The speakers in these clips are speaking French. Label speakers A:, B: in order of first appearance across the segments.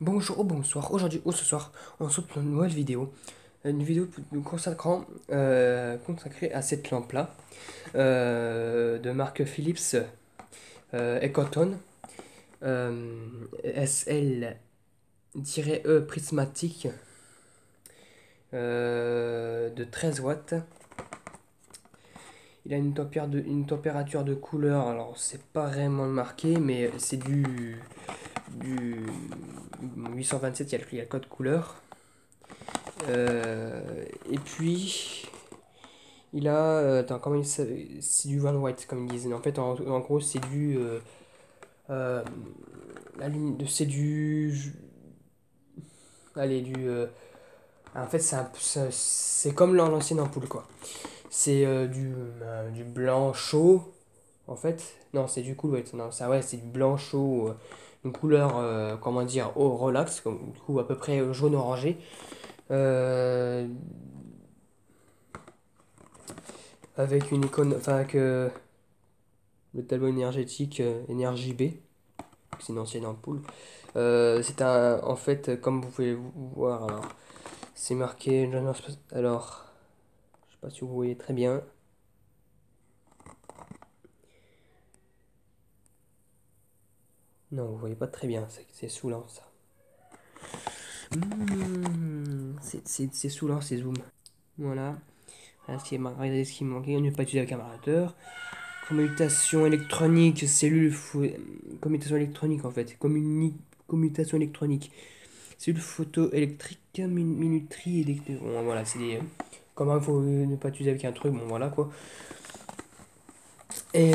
A: Bonjour ou bonsoir, aujourd'hui ou ce soir, on se retrouve pour une nouvelle vidéo. Une vidéo nous consacrée à cette lampe-là, de marque Philips Ecoton, SL-E prismatique, de 13 watts. Il a une température de couleur, alors c'est pas vraiment marqué, mais c'est du 827, il y a le code couleur. Et puis, il a. Attends, comment il s'appelle. C'est du One White, comme ils disent. En fait, en gros, c'est du. Euh, c'est du. Allez, du. En fait, c'est comme l'ancienne ampoule, quoi. C'est du blanc chaud, en fait. Non, c'est du cool white. Non, ça, ouais, c'est du blanc chaud. Une couleur, comment dire, au relax, comme, du coup, à peu près jaune-orangé. Euh, avec une icône. Enfin, avec le tableau énergétique énergie B. C'est une ancienne ampoule. En fait, comme vous pouvez voir, alors, c'est marqué. Alors, je sais pas si vous voyez très bien. Non, vous voyez pas très bien, c'est saoulant ça. C'est saoulant, c'est zoom. Voilà. Regardez ce qui manquait. Ne pas utiliser le camérateur. Commutation électronique, commutation électronique en fait. Commutation électronique. Cellule photoélectrique, minuterie électrique. Bon, voilà, c'est des. Comment il faut ne pas utiliser avec un truc, bon voilà quoi. Et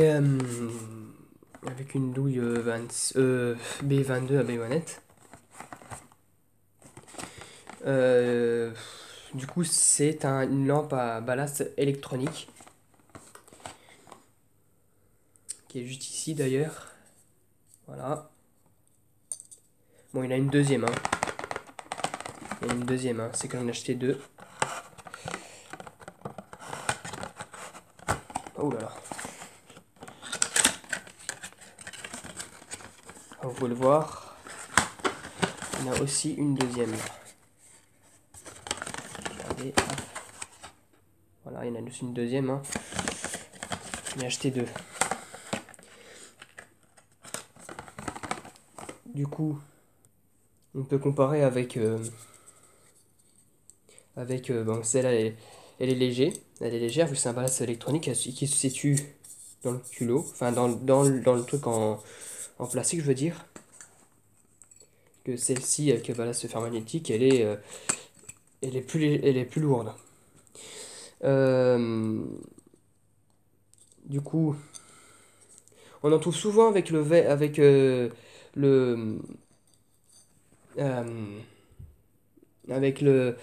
A: avec une douille B22 à baïonnette. Euh, du coup, une lampe à ballast électronique qui est juste ici d'ailleurs. Voilà. Bon, il y en a une deuxième, hein. Il y en a une deuxième, hein. C'est quand j'en ai acheté deux. Oh là là. Vous pouvez le voir. Il y en a aussi une deuxième. Regardez. Voilà, il y en a aussi une deuxième, hein. J'en ai acheté deux. Du coup, on peut comparer avec bon, celle-là, elle est légère. Elle est légère vu que c'est un ballast électronique qui se situe dans le culot, enfin dans le truc en plastique, je veux dire. Que celle-ci avec le ballast fermagnétique, elle est plus lourde. Euh, du coup, on en trouve souvent avec le euh, avec le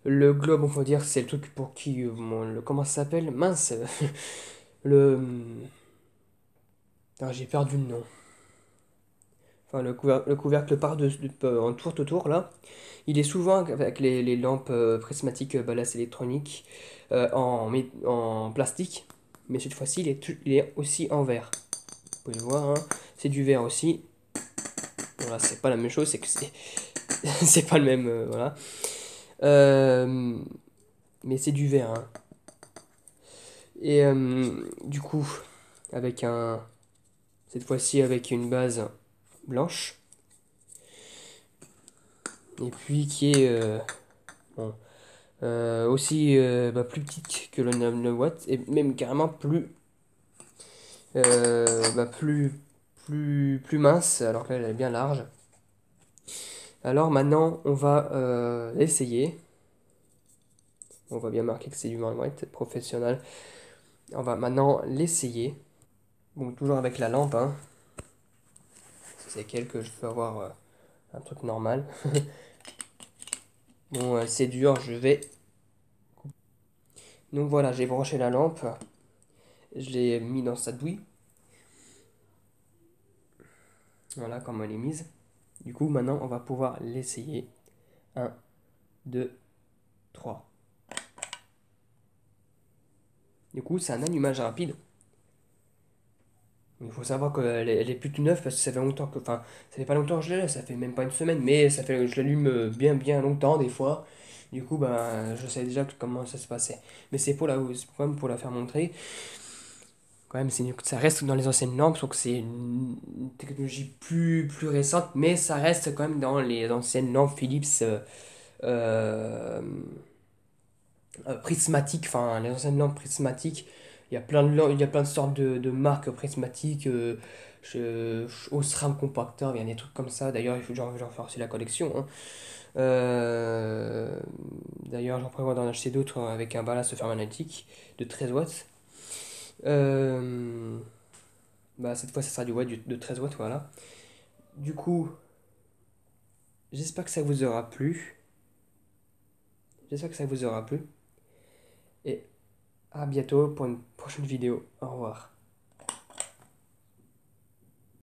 A: globe, on peut dire, c'est le truc pour qui comment ça s'appelle? Mince. Le ah, j'ai perdu le nom. Enfin, le couvercle en tour autour là. Il est souvent avec les lampes prismatiques ballast électronique en plastique. Mais cette fois-ci, il est aussi en verre. Vous pouvez le voir, hein. C'est du verre aussi. Voilà, c'est pas la même chose, c'est que c'est pas le même. Voilà. Euh, mais c'est du verre, hein. Et du coup, avec un. Cette fois-ci, avec une base blanche. Et puis qui est bon, aussi plus petite que le 9 watts. Et même carrément plus mince. Alors que là, elle est bien large. Alors maintenant, on va l'essayer. On va bien marquer que c'est du 20 watts professionnel. On va maintenant l'essayer. Bon, toujours avec la lampe, hein. C'est que je peux avoir un truc normal. Bon, c'est dur, je vais. Donc voilà, j'ai branché la lampe. Je l'ai mis dans sa douille. Voilà, comme elle est mise. Du coup, maintenant, on va pouvoir l'essayer. Un, 2, 3. Du coup, c'est un allumage rapide. Il faut savoir elle est plutôt neuve parce que ça fait longtemps que. Enfin, ça fait pas longtemps que je l'ai, ça fait même pas une semaine, mais ça fait, je l'allume bien longtemps des fois. Du coup, ben, je sais déjà comment ça se passait. Mais c'est quand même pour la faire montrer. Quand même, ça reste dans les anciennes lampes, donc c'est une technologie plus récente, mais ça reste quand même dans les anciennes lampes Philips euh, prismatiques, enfin les anciennes lampes prismatiques. Il y a plein de sortes de marques prismatiques. Osram Compactor, il y a des trucs comme ça. D'ailleurs, il faut que j'en fasse aussi la collection, hein. D'ailleurs, j'en prévois d'en acheter d'autres avec un ballast magnétique de 13 watts. Euh, Bah, cette fois, ça sera de 13 watts, voilà. Du coup, j'espère que ça vous aura plu. J'espère que ça vous aura plu. Et à bientôt pour une prochaine vidéo. Au revoir.